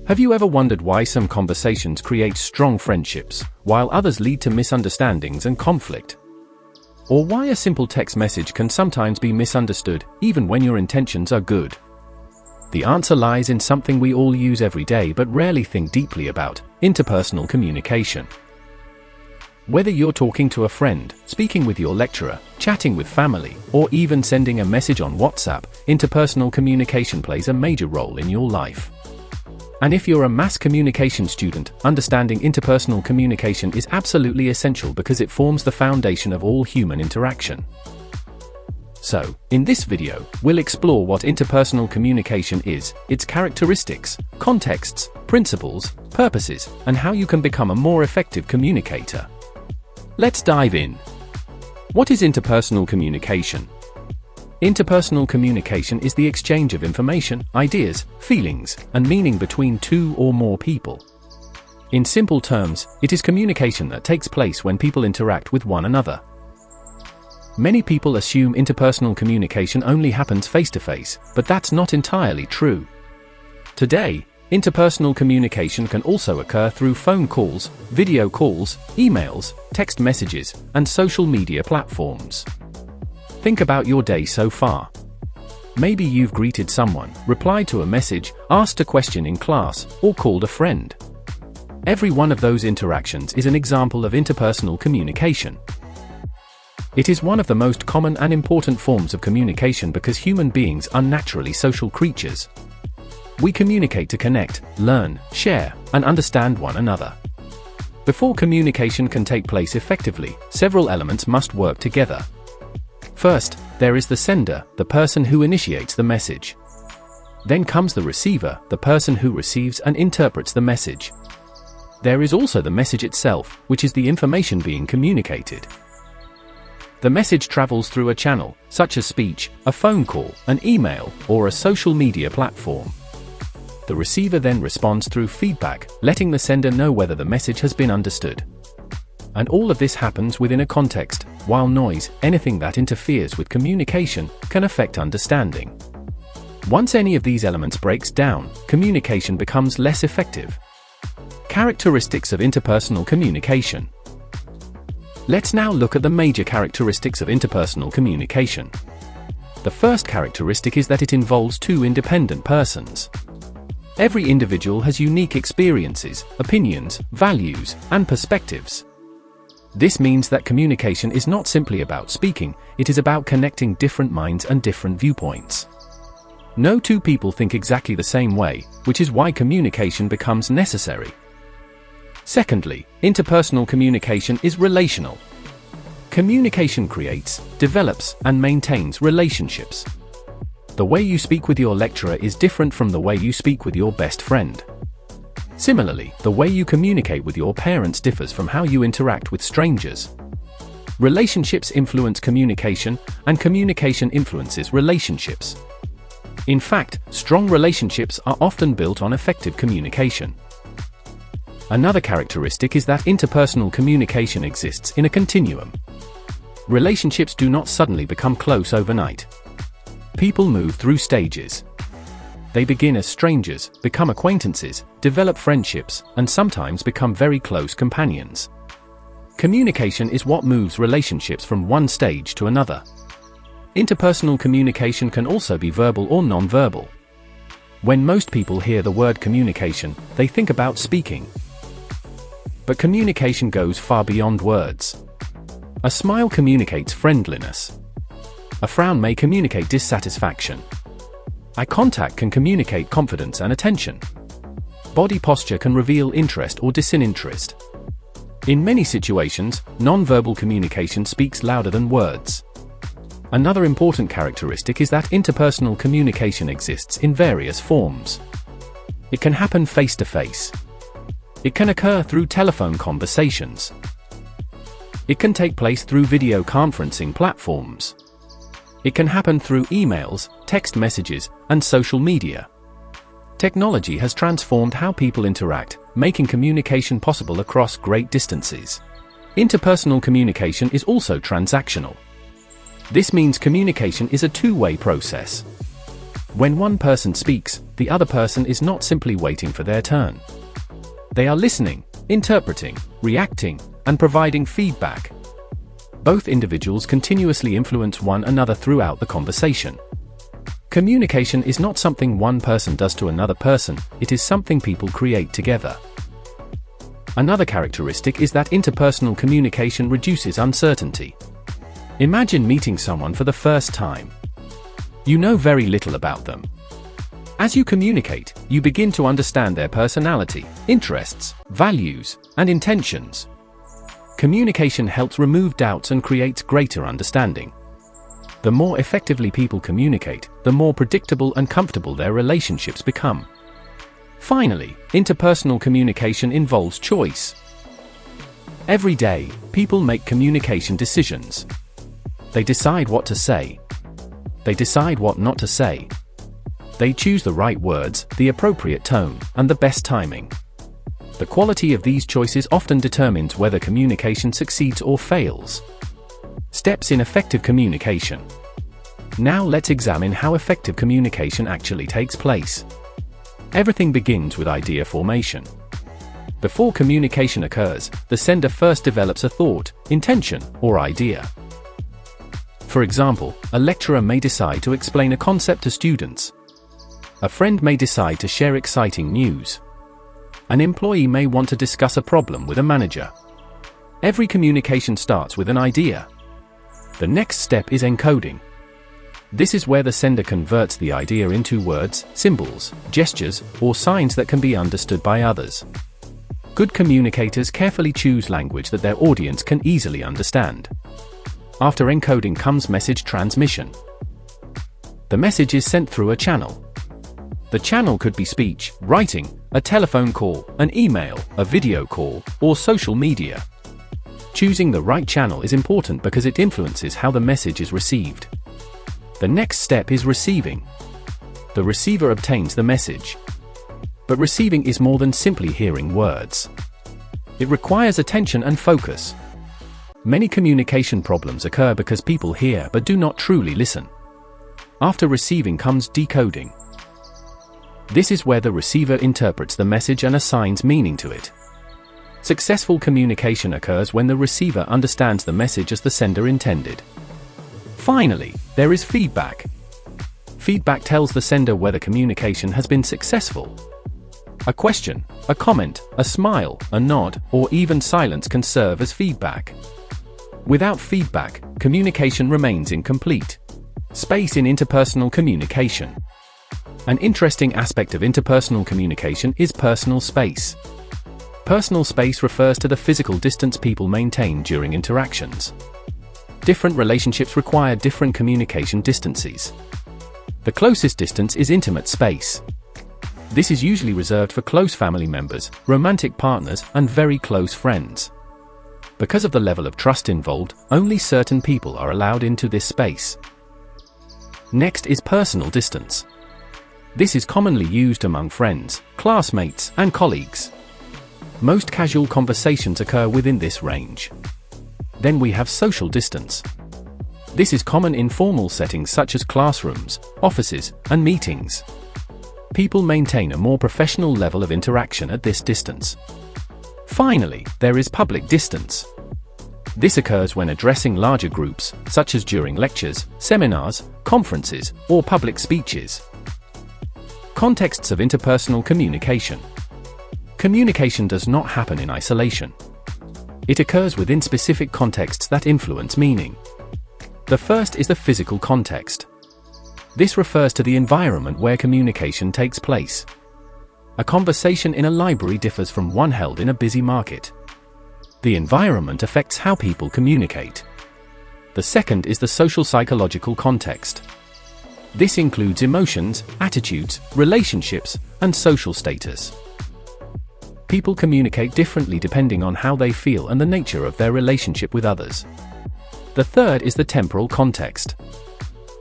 Have you ever wondered why some conversations create strong friendships, while others lead to misunderstandings and conflict? Or why a simple text message can sometimes be misunderstood, even when your intentions are good? The answer lies in something we all use every day but rarely think deeply about: interpersonal communication. Whether you're talking to a friend, speaking with your lecturer, chatting with family, or even sending a message on WhatsApp, interpersonal communication plays a major role in your life. And if you're a mass communication student, understanding interpersonal communication is absolutely essential because it forms the foundation of all human interaction. So, in this video, we'll explore what interpersonal communication is, its characteristics, contexts, principles, purposes, and how you can become a more effective communicator. Let's dive in. What is interpersonal communication? Interpersonal communication is the exchange of information, ideas, feelings, and meaning between two or more people. In simple terms, it is communication that takes place when people interact with one another. Many people assume interpersonal communication only happens face-to-face, but that's not entirely true. Today, interpersonal communication can also occur through phone calls, video calls, emails, text messages, and social media platforms. Think about your day so far. Maybe you've greeted someone, replied to a message, asked a question in class, or called a friend. Every one of those interactions is an example of interpersonal communication. It is one of the most common and important forms of communication because human beings are naturally social creatures. We communicate to connect, learn, share, and understand one another. Before communication can take place effectively, several elements must work together. First, there is the sender, the person who initiates the message. Then comes the receiver, the person who receives and interprets the message. There is also the message itself, which is the information being communicated. The message travels through a channel, such as speech, a phone call, an email, or a social media platform. The receiver then responds through feedback, letting the sender know whether the message has been understood. And all of this happens within a context, while noise, anything that interferes with communication, can affect understanding. Once any of these elements breaks down, communication becomes less effective. Characteristics of interpersonal communication. Let's now look at the major characteristics of interpersonal communication. The first characteristic is that it involves two independent persons. Every individual has unique experiences, opinions, values, and perspectives. This means that communication is not simply about speaking, it is about connecting different minds and different viewpoints. No two people think exactly the same way, which is why communication becomes necessary. Secondly, interpersonal communication is relational. Communication creates, develops, and maintains relationships. The way you speak with your lecturer is different from the way you speak with your best friend. Similarly, the way you communicate with your parents differs from how you interact with strangers. Relationships influence communication, and communication influences relationships. In fact, strong relationships are often built on effective communication. Another characteristic is that interpersonal communication exists in a continuum. Relationships do not suddenly become close overnight. People move through stages. They begin as strangers, become acquaintances, develop friendships, and sometimes become very close companions. Communication is what moves relationships from one stage to another. Interpersonal communication can also be verbal or non-verbal. When most people hear the word communication, they think about speaking. But communication goes far beyond words. A smile communicates friendliness. A frown may communicate dissatisfaction. Eye contact can communicate confidence and attention. Body posture can reveal interest or disinterest. In many situations, non-verbal communication speaks louder than words. Another important characteristic is that interpersonal communication exists in various forms. It can happen face-to-face. It can occur through telephone conversations. It can take place through video conferencing platforms. It can happen through emails, text messages, and social media. Technology has transformed how people interact, making communication possible across great distances. Interpersonal communication is also transactional. This means communication is a two-way process. When one person speaks, the other person is not simply waiting for their turn. They are listening, interpreting, reacting, and providing feedback. Both individuals continuously influence one another throughout the conversation. Communication is not something one person does to another person, it is something people create together. Another characteristic is that interpersonal communication reduces uncertainty. Imagine meeting someone for the first time. You know very little about them. As you communicate, you begin to understand their personality, interests, values, and intentions. Communication helps remove doubts and creates greater understanding. The more effectively people communicate, the more predictable and comfortable their relationships become. Finally, interpersonal communication involves choice. Every day, people make communication decisions. They decide what to say. They decide what not to say. They choose the right words, the appropriate tone, and the best timing. The quality of these choices often determines whether communication succeeds or fails. Steps in effective communication. Now let's examine how effective communication actually takes place. Everything begins with idea formation. Before communication occurs, the sender first develops a thought, intention, or idea. For example, a lecturer may decide to explain a concept to students. A friend may decide to share exciting news. An employee may want to discuss a problem with a manager. Every communication starts with an idea. The next step is encoding. This is where the sender converts the idea into words, symbols, gestures, or signs that can be understood by others. Good communicators carefully choose language that their audience can easily understand. After encoding comes message transmission. The message is sent through a channel. The channel could be speech, writing, a telephone call, an email, a video call, or social media. Choosing the right channel is important because it influences how the message is received. The next step is receiving. The receiver obtains the message. But receiving is more than simply hearing words. It requires attention and focus. Many communication problems occur because people hear but do not truly listen. After receiving comes decoding. This is where the receiver interprets the message and assigns meaning to it. Successful communication occurs when the receiver understands the message as the sender intended. Finally, there is feedback. Feedback tells the sender whether communication has been successful. A question, a comment, a smile, a nod, or even silence can serve as feedback. Without feedback, communication remains incomplete. Space in interpersonal communication. An interesting aspect of interpersonal communication is personal space. Personal space refers to the physical distance people maintain during interactions. Different relationships require different communication distances. The closest distance is intimate space. This is usually reserved for close family members, romantic partners, and very close friends. Because of the level of trust involved, only certain people are allowed into this space. Next is personal distance. This is commonly used among friends, classmates, and colleagues. Most casual conversations occur within this range. Then we have social distance. This is common in formal settings such as classrooms, offices, and meetings. People maintain a more professional level of interaction at this distance. Finally, there is public distance. This occurs when addressing larger groups, such as during lectures, seminars, conferences, or public speeches. Contexts of interpersonal communication. Communication does not happen in isolation. It occurs within specific contexts that influence meaning. The first is the physical context. This refers to the environment where communication takes place. A conversation in a library differs from one held in a busy market. The environment affects how people communicate. The second is the social psychological context. This includes emotions, attitudes, relationships, and social status. People communicate differently depending on how they feel and the nature of their relationship with others. The third is the temporal context.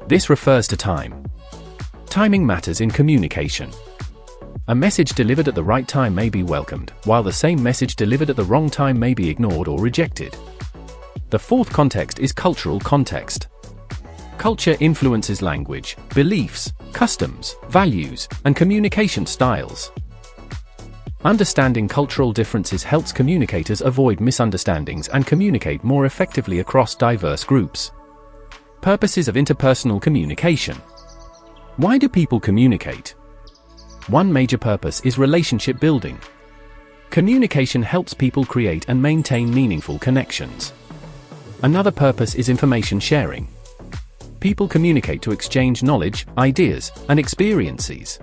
This refers to time. Timing matters in communication. A message delivered at the right time may be welcomed, while the same message delivered at the wrong time may be ignored or rejected. The fourth context is cultural context. Culture influences language, beliefs, customs, values, and communication styles. Understanding cultural differences helps communicators avoid misunderstandings and communicate more effectively across diverse groups. Purposes of interpersonal communication. Why do people communicate? One major purpose is relationship building. Communication helps people create and maintain meaningful connections. Another purpose is information sharing. People communicate to exchange knowledge, ideas, and experiences.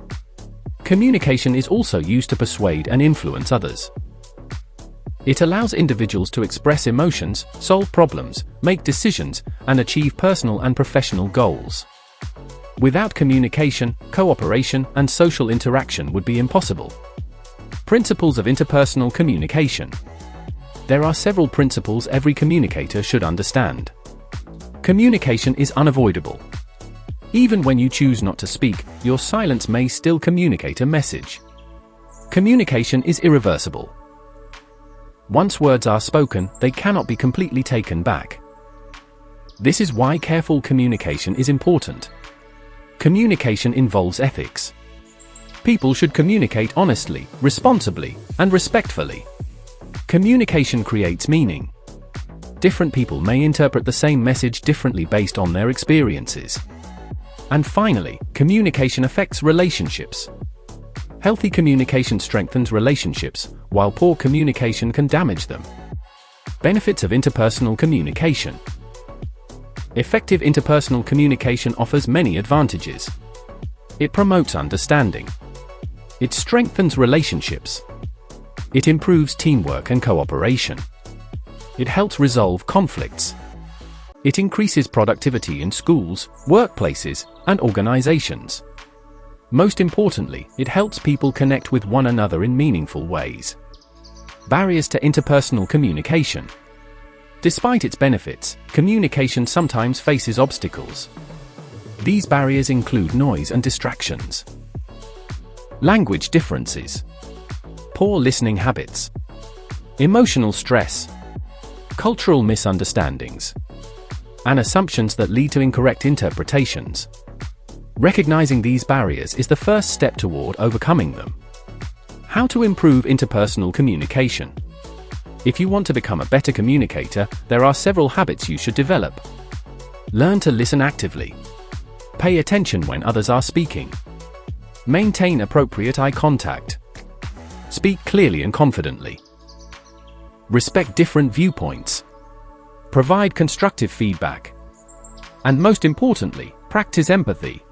Communication is also used to persuade and influence others. It allows individuals to express emotions, solve problems, make decisions, and achieve personal and professional goals. Without communication, cooperation, and social interaction would be impossible. Principles of interpersonal communication. There are several principles every communicator should understand. Communication is unavoidable. Even when you choose not to speak, your silence may still communicate a message. Communication is irreversible. Once words are spoken, they cannot be completely taken back. This is why careful communication is important. Communication involves ethics. People should communicate honestly, responsibly, and respectfully. Communication creates meaning. Different people may interpret the same message differently based on their experiences. And finally, communication affects relationships. Healthy communication strengthens relationships, while poor communication can damage them. Benefits of interpersonal communication. Effective interpersonal communication offers many advantages. It promotes understanding. It strengthens relationships. It improves teamwork and cooperation. It helps resolve conflicts. It increases productivity in schools, workplaces, and organizations. Most importantly, it helps people connect with one another in meaningful ways. Barriers to interpersonal communication. Despite its benefits, communication sometimes faces obstacles. These barriers include noise and distractions, language differences, poor listening habits, emotional stress, cultural misunderstandings, and assumptions that lead to incorrect interpretations. Recognizing these barriers is the first step toward overcoming them. How to improve interpersonal communication. If you want to become a better communicator, there are several habits you should develop. Learn to listen actively. Pay attention when others are speaking. Maintain appropriate eye contact. Speak clearly and confidently. Respect different viewpoints. Provide constructive feedback. And most importantly, practice empathy.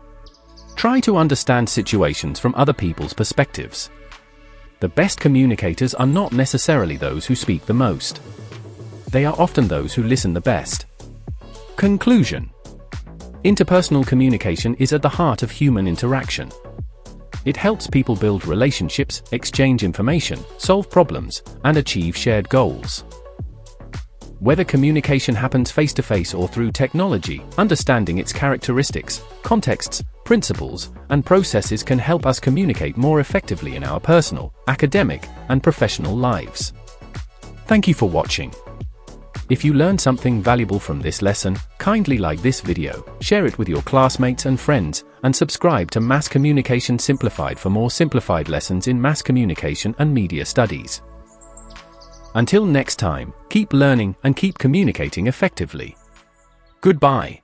Try to understand situations from other people's perspectives. The best communicators are not necessarily those who speak the most. They are often those who listen the best. Conclusion. Interpersonal communication is at the heart of human interaction. It helps people build relationships, exchange information, solve problems, and achieve shared goals. Whether communication happens face-to-face or through technology, understanding its characteristics, contexts, principles, and processes can help us communicate more effectively in our personal, academic, and professional lives. Thank you for watching. If you learned something valuable from this lesson, kindly like this video, share it with your classmates and friends, and subscribe to Mass Communication Simplified for more simplified lessons in mass communication and media studies. Until next time, keep learning and keep communicating effectively. Goodbye.